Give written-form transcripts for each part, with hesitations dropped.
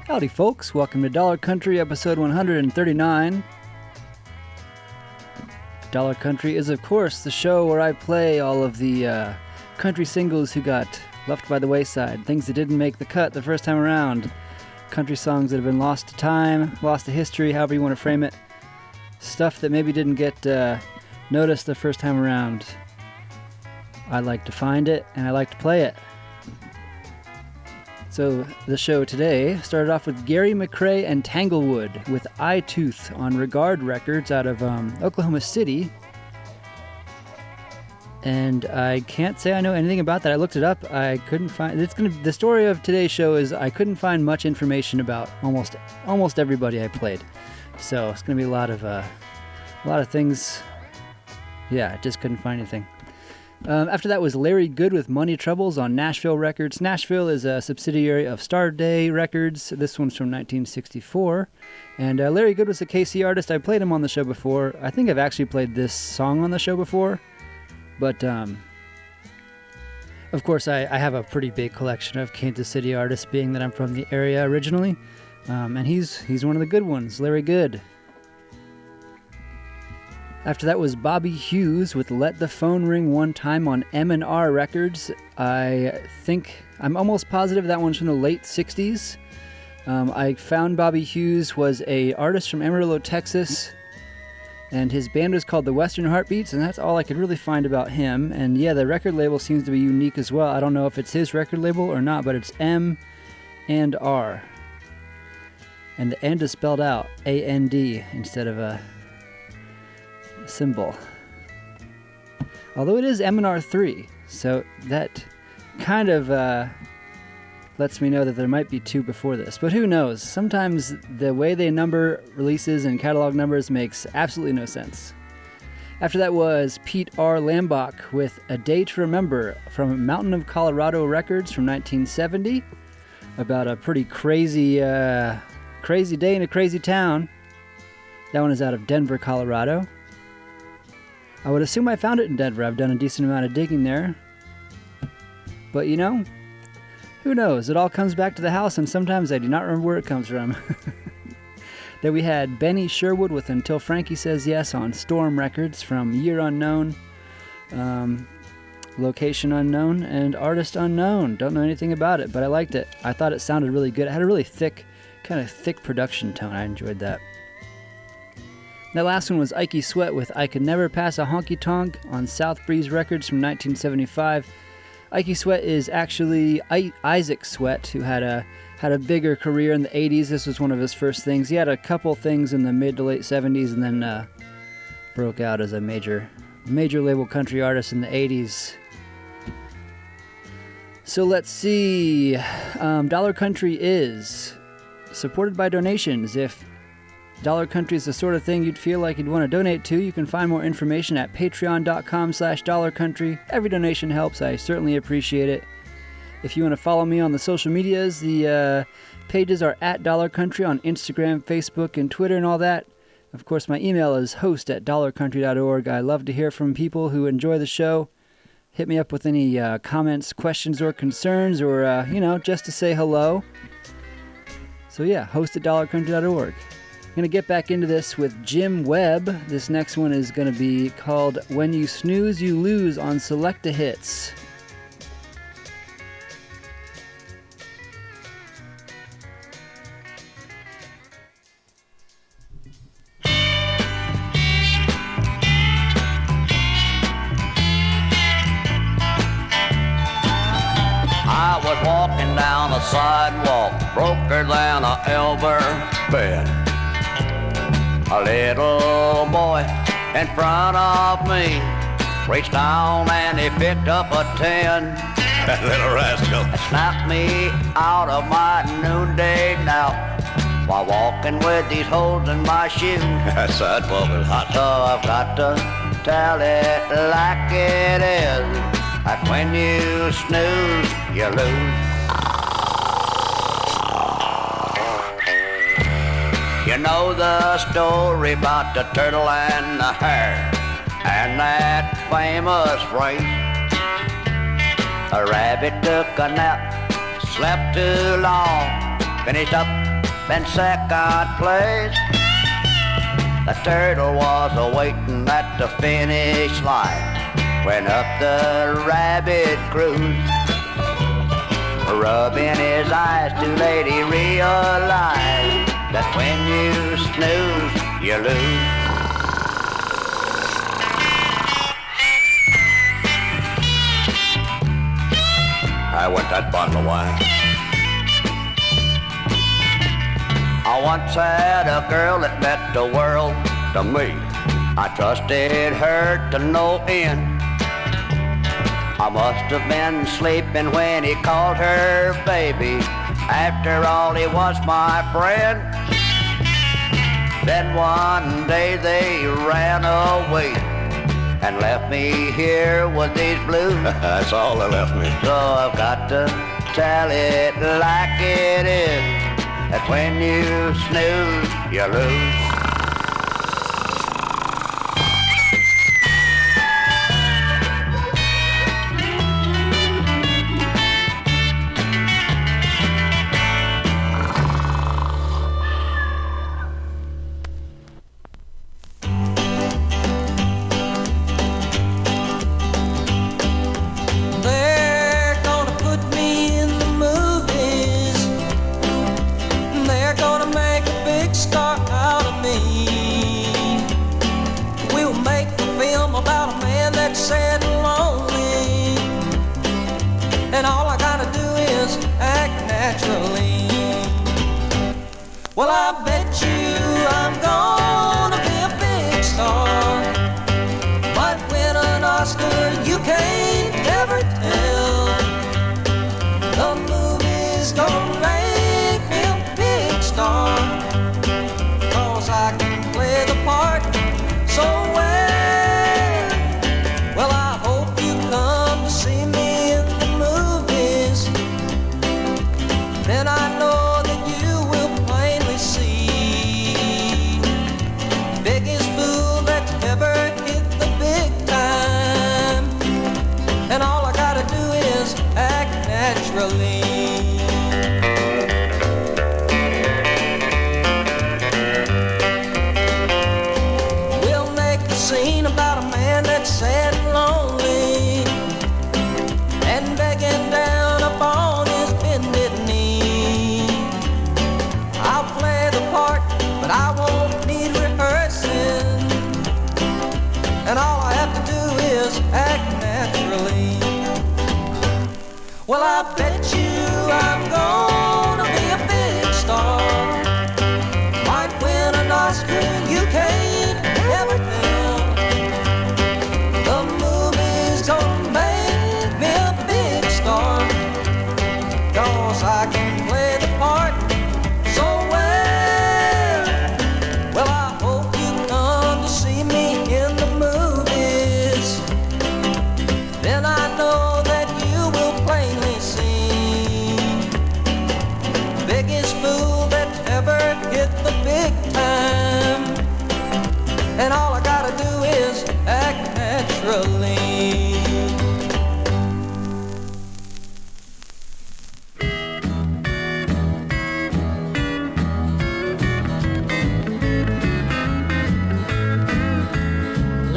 Howdy, folks. Welcome to Dollar Country, episode 139. Dollar Country is, of course, the show where I play all of the country singles who got left by the wayside, things that didn't make the cut the first time around, country songs that have been lost to time, lost to history, however you want to frame it, stuff that maybe didn't get noticed the first time around. I like to find it, and I like to play it. So the show today started off with Gary McRae and Tanglewood with Eye Tooth on Regard Records out of Oklahoma City. And I can't say I know anything about that. I looked it up. I couldn't find. The story of today's show is I couldn't find much information about almost everybody I played. So it's gonna be a lot of things. Yeah, I just couldn't find anything. After that was Larry Good with Money Troubles on Nashville Records. Nashville is a subsidiary of Star Day Records. This one's from 1964. And Larry Good was a KC artist. I played him on the show before. I think I've actually played this song on the show before. But, of course, I have a pretty big collection of Kansas City artists, being that I'm from the area originally. And he's one of the good ones, Larry Good. After that was Bobby Hughes with Let the Phone Ring One Time on M&R Records. I'm almost positive that one's from the late 60s. I found Bobby Hughes was a artist from Amarillo, Texas, and his band was called the Western Heartbeats, and that's all I could really find about him. And yeah, the record label seems to be unique as well. I don't know if it's his record label or not, but it's M and R. And the end is spelled out A-N-D instead of a symbol. Although it is M&R3, so that kind of lets me know that there might be two before this, but who knows? Sometimes the way they number releases and catalog numbers makes absolutely no sense. After that was Pete R. Lambach with A Day to Remember from Mountain of Colorado Records from 1970, about a pretty crazy day in a crazy town. That one is out of Denver, Colorado. I would assume I found it in Denver. I've done a decent amount of digging there. But you know, who knows? It all comes back to the house, and sometimes I do not remember where it comes from. Then we had Benny Sherwood with Until Frankie Says Yes on Storm Records from Year Unknown, Location Unknown, and Artist Unknown. Don't know anything about it, but I liked it. I thought it sounded really good. It had a really thick production tone. I enjoyed that. That last one was Ikey Sweat with I Could Never Pass a Honky Tonk on South Breeze Records from 1975. Ikey Sweat is actually Isaac Sweat, who had a bigger career in the 80s. This was one of his first things. He had a couple things in the mid to late 70s and then broke out as a major label country artist in the 80s. So let's see. Dollar Country is supported by donations. If Dollar Country is the sort of thing you'd feel like you'd want to donate to, you can find more information at patreon.com/dollarcountry. Every donation helps. I certainly appreciate it. If you want to follow me on the social medias, the pages are at Dollar Country on Instagram, Facebook, and Twitter and all that. Of course, my email is host@dollarcountry.org. I love to hear from people who enjoy the show. Hit me up with any comments, questions, or concerns, or, just to say hello. So yeah, host@dollarcountry.org. I'm going to get back into this with Jim Webb. This next one is going to be called When You Snooze, You Lose on Select-A-Hits. I was walking down the sidewalk, broker than a elder bed. A little boy in front of me reached down and he picked up a 10. That little rascal Snapped me out of my noonday nap while walking with these holes in my shoe. That sidewalk is hot. So I've got to tell it like it is, that when you snooze, you lose. You know the story about the turtle and the hare and that famous race. A rabbit took a nap, slept too long, finished up in second place. The turtle was a-waiting at the finish line when up the rabbit cruised. Rubbing his eyes, too late he realized that when you snooze, you lose. I want that bottle of wine. I once had a girl that meant the world to me. I trusted her to no end. I must have been sleeping when he called her baby. After all, he was my friend. Then one day they ran away and left me here with these blues. That's all they left me. So I've got to tell it like it is, that when you snooze, you lose. Well, I bet you I'm gonna be a big star. Might win an Oscar, you can't ever tell. The movie's gonna make me a big star, 'cause I can play the part so well. Well, I hope you come to see me in the movies. Then I know biggest fool that's ever hit the big time. And all I gotta do is act naturally. We'll make a scene about a man that's sad and lonely and begging down upon his bended knee. I'll play the part, but I won't need rehearsing, and all I have to do is act naturally. Well, I bet you I'm gonna be a big star. Might win an Oscar, you can't ever tell. The movie's gonna make me a big star, 'cause I can play the part so well. Well, I hope you come to see me in the movies. Then I know that you will plainly see biggest fool that ever hit the big time. And all I gotta do is act naturally.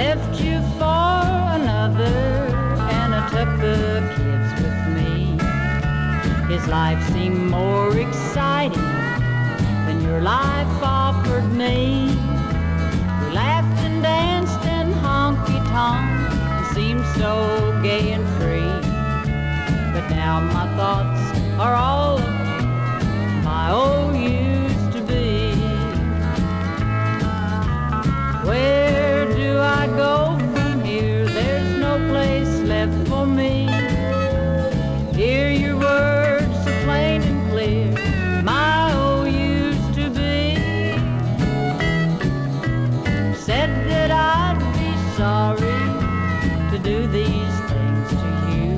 Left you for another, and I took the kids with me. His life seemed more exciting than your life offered me. We laughed and danced and honky-tonk and seemed so gay and free. But now my thoughts are all of my old used to be. Where do I go from here? There's no place left for me. Hear your words so plain and clear, my old used to be. Said that I'd be sorry to do these things to you,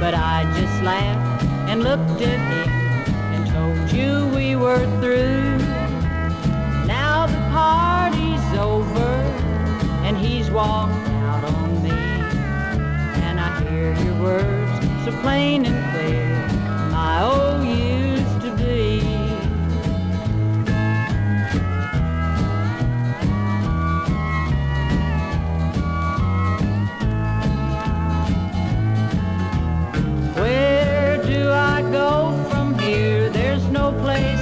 but I just laughed and looked at him and told you we were through. Now the party's over and he's walked out on me, and I hear your words so plain and clear, my old used to be.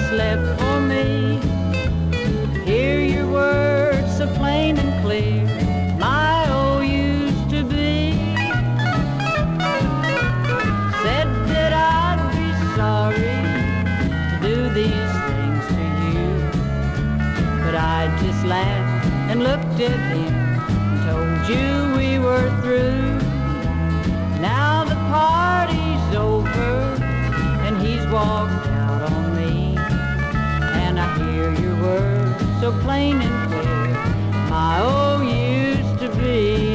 just left for me. Hear your words so plain and clear, my oh used to be. Said that I'd be sorry to do these things to you, but I just laughed and looked at him and told you we were through. Now the party's over and he's walked out on me, and I hear your words so plain and clear, my oh used to be.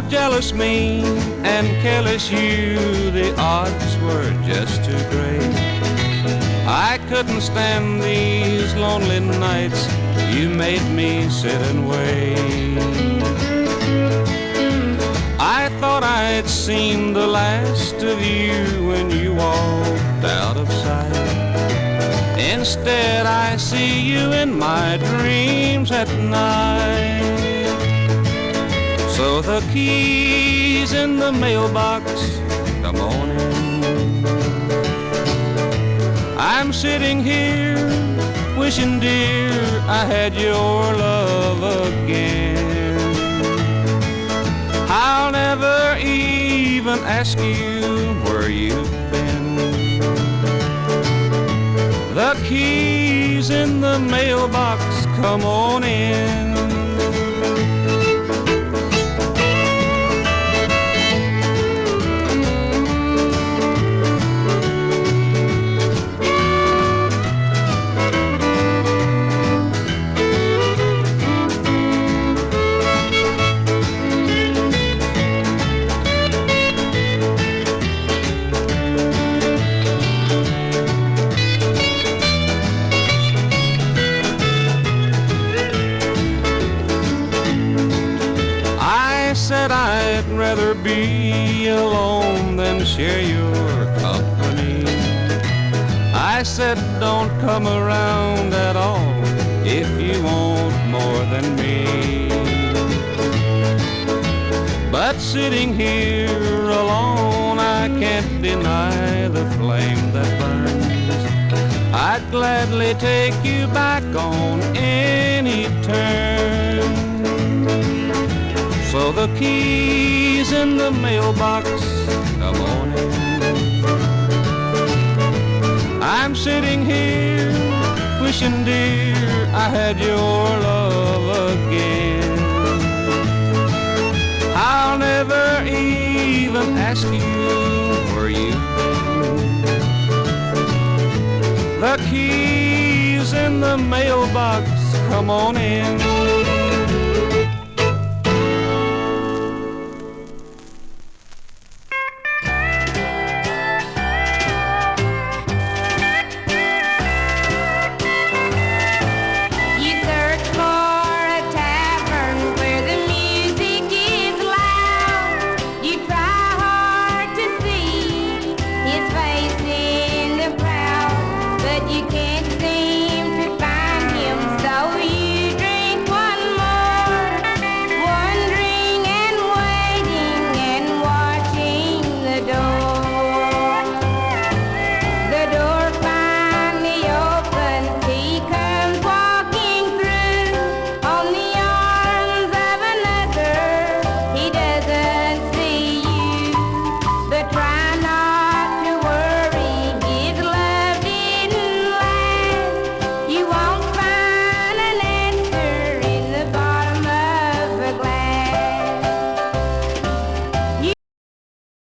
Jealous me and careless you, the odds were just too great. I couldn't stand these lonely nights, you made me sit and wait. I thought I'd seen the last of you when you walked out of sight. Instead I see you in my dreams at night. So the keys in the mailbox, come on in. I'm sitting here wishing, dear, I had your love again. I'll never even ask you where you've been. The keys in the mailbox, come on in. I'd rather be alone than share your company. I said don't come around at all if you want more than me. But sitting here alone, I can't deny the flame that burns. I'd gladly take you back on any turn. So the keys in the mailbox, come on in. I'm sitting here wishing, dear, I had your love again. I'll never even ask you where you've been. The keys in the mailbox, come on in.